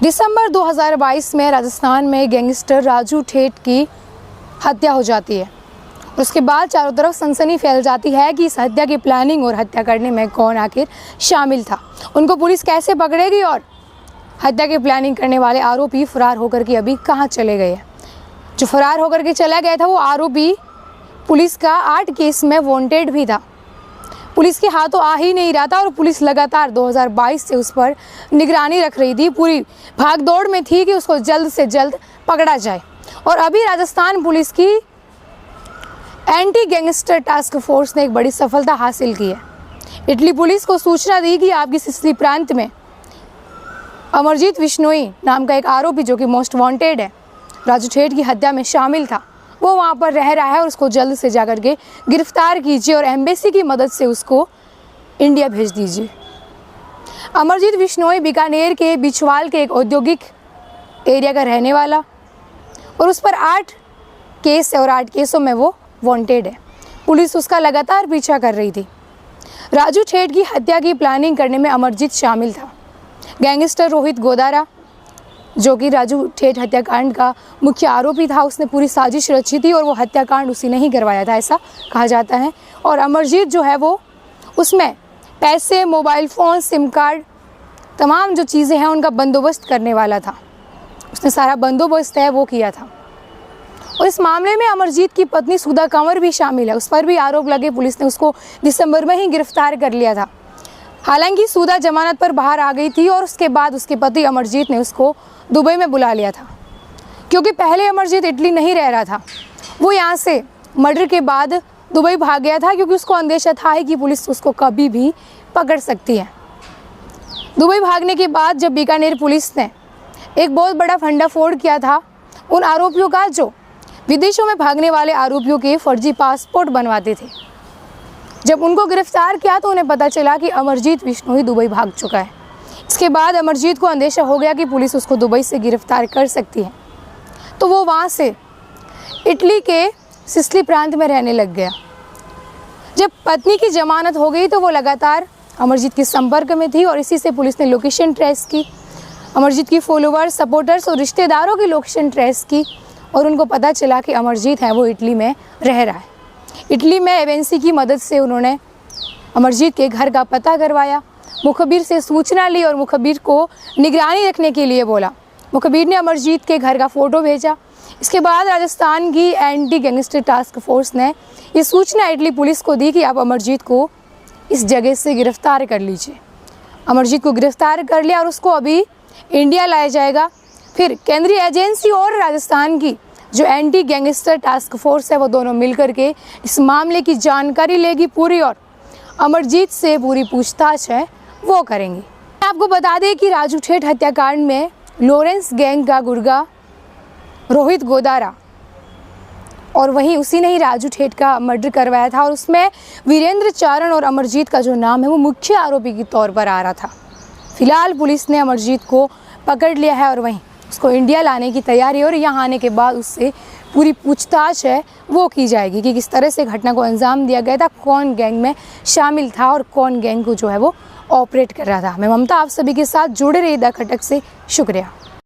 दिसंबर 2022 में राजस्थान में गैंगस्टर राजू ठेठ की हत्या हो जाती है। उसके बाद चारों तरफ सनसनी फैल जाती है कि इस हत्या की प्लानिंग और हत्या करने में कौन आखिर शामिल था, उनको पुलिस कैसे पकड़ेगी और हत्या की प्लानिंग करने वाले आरोपी फरार होकर के अभी कहां चले गए हैं। जो फरार होकर के चला गया था वो आरोपी पुलिस का 8 केस में वांटेड भी था। पुलिस के हाथों आ ही नहीं रहा था और पुलिस लगातार 2022 से उस पर निगरानी रख रही थी, पूरी भागदौड़ में थी कि उसको जल्द से जल्द पकड़ा जाए। और अभी राजस्थान पुलिस की एंटी गैंगस्टर टास्क फोर्स ने एक बड़ी सफलता हासिल की है। इटली पुलिस को सूचना दी कि आपकी सिसली प्रांत में अमरजीत विश्नोई नाम का एक आरोपी जो कि मोस्ट वांटेड है, राजू ठेठ की हत्या में शामिल था, वो वहाँ पर रह रहा है और उसको जल्द से जाकर के गिरफ्तार कीजिए और एम्बेसी की मदद से उसको इंडिया भेज दीजिए। अमरजीत विश्नोई बीकानेर के बिछवाल के एक औद्योगिक एरिया का रहने वाला और उस पर 8 केस है और 8 केसों में वो वांटेड है। पुलिस उसका लगातार पीछा कर रही थी। राजू ठेठ की हत्या की प्लानिंग करने में अमरजीत शामिल था। गैंगस्टर रोहित गोदारा जो कि राजू ठेठ हत्याकांड का मुख्य आरोपी था, उसने पूरी साजिश रची थी और वो हत्याकांड उसी ने ही करवाया था, ऐसा कहा जाता है। और अमरजीत जो है वो उसमें पैसे, मोबाइल फ़ोन, सिम कार्ड, तमाम जो चीज़ें हैं उनका बंदोबस्त करने वाला था। उसने सारा बंदोबस्त है वो किया था। और इस मामले में अमरजीत की पत्नी सुधा कंवर भी शामिल है। उस पर भी आरोप लगे। पुलिस ने उसको दिसंबर में ही गिरफ्तार कर लिया था। हालांकि सुधा जमानत पर बाहर आ गई थी और उसके बाद उसके पति अमरजीत ने उसको दुबई में बुला लिया था, क्योंकि पहले अमरजीत इटली नहीं रह रहा था। वो यहाँ से मर्डर के बाद दुबई भाग गया था, क्योंकि उसको अंदेशा था कि पुलिस उसको कभी भी पकड़ सकती है। दुबई भागने के बाद जब बीकानेर पुलिस ने एक बहुत बड़ा फंडाफोड़ किया था उन आरोपियों का जो विदेशों में भागने वाले आरोपियों के फर्जी पासपोर्ट बनवाते थे, जब उनको गिरफ्तार किया तो उन्हें पता चला कि अमरजीत विश्नोई दुबई भाग चुका है। इसके बाद अमरजीत को अंदेशा हो गया कि पुलिस उसको दुबई से गिरफ्तार कर सकती है, तो वो वहाँ से इटली के सिसली प्रांत में रहने लग गया। जब पत्नी की जमानत हो गई तो वो लगातार अमरजीत के संपर्क में थी और इसी से पुलिस ने लोकेशन ट्रेस की, अमरजीत की फॉलोअर्स, सपोर्टर्स और रिश्तेदारों की लोकेशन ट्रेस की और उनको पता चला कि अमरजीत है वो इटली में रह रहा है। इटली में एजेंसी की मदद से उन्होंने अमरजीत के घर का पता करवाया, मुखबिर से सूचना ली और मुखबिर को निगरानी रखने के लिए बोला। मुखबिर ने अमरजीत के घर का फ़ोटो भेजा। इसके बाद राजस्थान की एंटी गैंगस्टर टास्क फोर्स ने ये सूचना इटली पुलिस को दी कि आप अमरजीत को इस जगह से गिरफ्तार कर लीजिए। अमरजीत को गिरफ्तार कर लिया और उसको अभी इंडिया लाया जाएगा। फिर केंद्रीय एजेंसी और राजस्थान की जो एंटी गैंगस्टर टास्क फोर्स है वो दोनों मिलकर के इस मामले की जानकारी लेगी पूरी और अमरजीत से पूरी पूछताछ है वो करेंगी। आपको बता दें कि राजू ठेठ हत्याकांड में लॉरेंस गैंग का गुर्गा रोहित गोदारा और वहीं उसी ने ही राजू ठेठ का मर्डर करवाया था और उसमें वीरेंद्र चारण और अमरजीत का जो नाम है वो मुख्य आरोपी के तौर पर आ रहा था। फिलहाल पुलिस ने अमरजीत को पकड़ लिया है और वहीं उसको इंडिया लाने की तैयारी और यहाँ आने के बाद उससे पूरी पूछताछ है वो की जाएगी कि किस तरह से घटना को अंजाम दिया गया था, कौन गैंग में शामिल था और कौन गैंग को जो है वो ऑपरेट कर रहा था। मैं ममता आप सभी के साथ जुड़े रही द खटक से। शुक्रिया।